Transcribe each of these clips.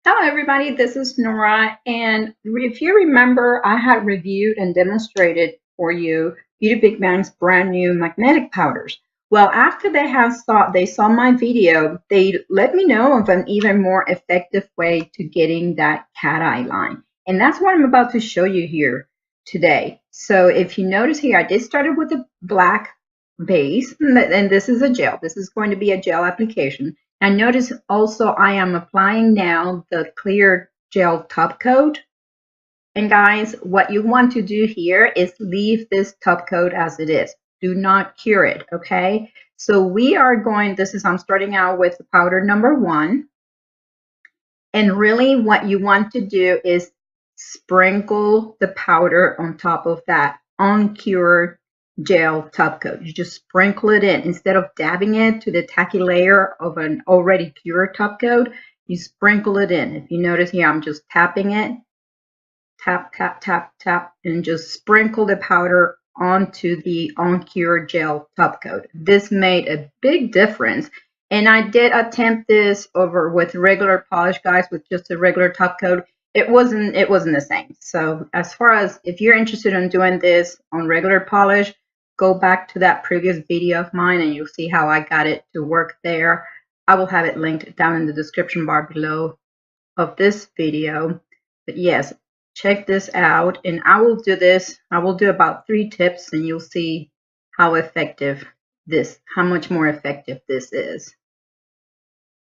Hello everybody, this is Nora, and if you remember, I had reviewed and demonstrated for you Beauty Big Bang's brand new magnetic powders. Well, after they saw my video, they let me know of an even more effective way to getting that cat eye line. And that's what I'm about to show you here today. So if you notice here, I did start with a black base, and this is a gel. This is going to be a gel application. And notice also I am applying now the clear gel top coat. And guys, what you want to do here is leave this top coat as it is. Do not cure it, okay? So we are going, I'm starting out with powder number 1. And really what you want to do is sprinkle the powder on top of that uncured gel top coat. You just sprinkle it in instead of dabbing it to the tacky layer of an already cured top coat. You sprinkle it in. If you notice here, I'm just tapping it, tap, tap, tap, tap, and just sprinkle the powder onto the uncured gel top coat. This made a big difference. And I did attempt this over with regular polish, guys, with just a regular top coat. It wasn't the same. So as far as if you're interested in doing this on regular polish, go back to that previous video of mine and you'll see how I got it to work there. I will have it linked down in the description bar below of this video. But yes, check this out, and I will do this. I will do about 3 tips and you'll see how much more effective this is.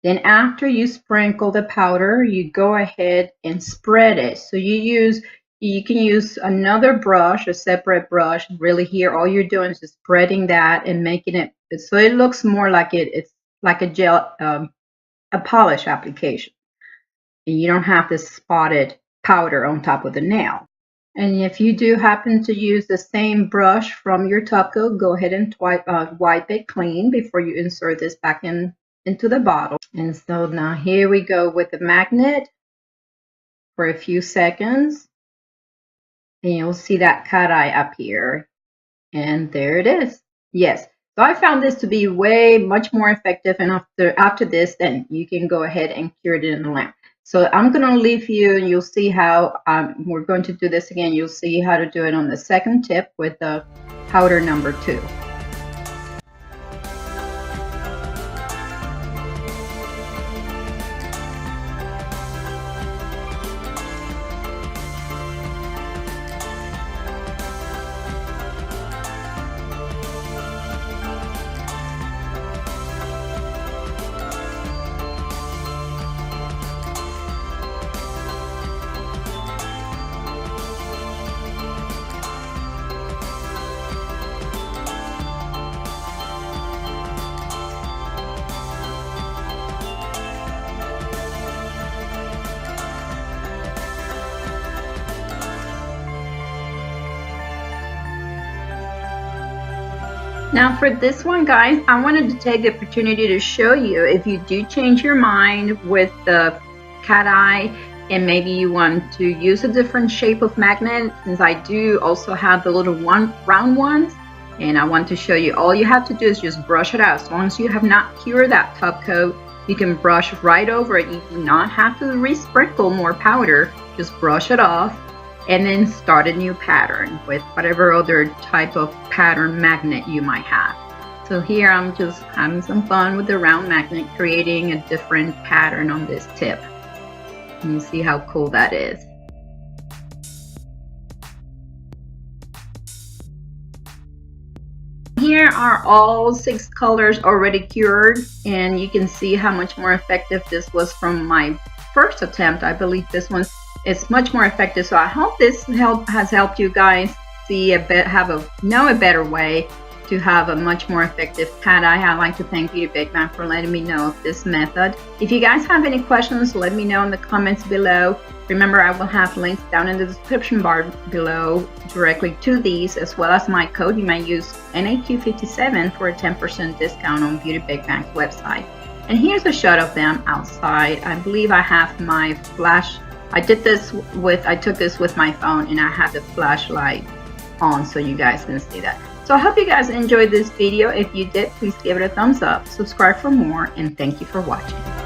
Then after you sprinkle the powder, you go ahead and spread it. So you can use another brush, a separate brush. Really here, all you're doing is just spreading that and making it so it looks more like it's like a gel, a polish application. And you don't have this spotted powder on top of the nail. And if you do happen to use the same brush from your top coat, go ahead and wipe it clean before you insert this back into the bottle. And so now here we go with the magnet for a few seconds. And you'll see that cat eye up here. And there it is. Yes. So I found this to be much more effective. And after this, then you can go ahead and cure it in the lamp. So I'm going to leave you, and you'll see how we're going to do this again. You'll see how to do it on the second tip with the powder number 2. Now for this one, guys, I wanted to take the opportunity to show you if you do change your mind with the cat eye and maybe you want to use a different shape of magnet, since I do also have the little round ones, and I want to show you all you have to do is just brush it out. As long as you have not cured that top coat, you can brush right over it. You do not have to resprinkle more powder, just brush it off. And then start a new pattern with whatever other type of pattern magnet you might have. So here I'm just having some fun with the round magnet, creating a different pattern on this tip. And you see how cool that is. Here are all 6 colors already cured, and you can see how much more effective this was from my first attempt. I believe this one's it's much more effective. So I hope this has helped you guys see know a better way to have a much more effective cat eye. I'd like to thank Beauty Big Bang for letting me know of this method. If you guys have any questions, let me know in the comments below. Remember, I will have links down in the description bar below directly to these, as well as my code. You may use NAQ57 for a 10% discount on Beauty Big Bang's website. And here's a shot of them outside. I believe I have my flash. I took this with my phone, and I have the flashlight on so you guys can see that. So I hope you guys enjoyed this video. If you did, please give it a thumbs up, subscribe for more, and thank you for watching.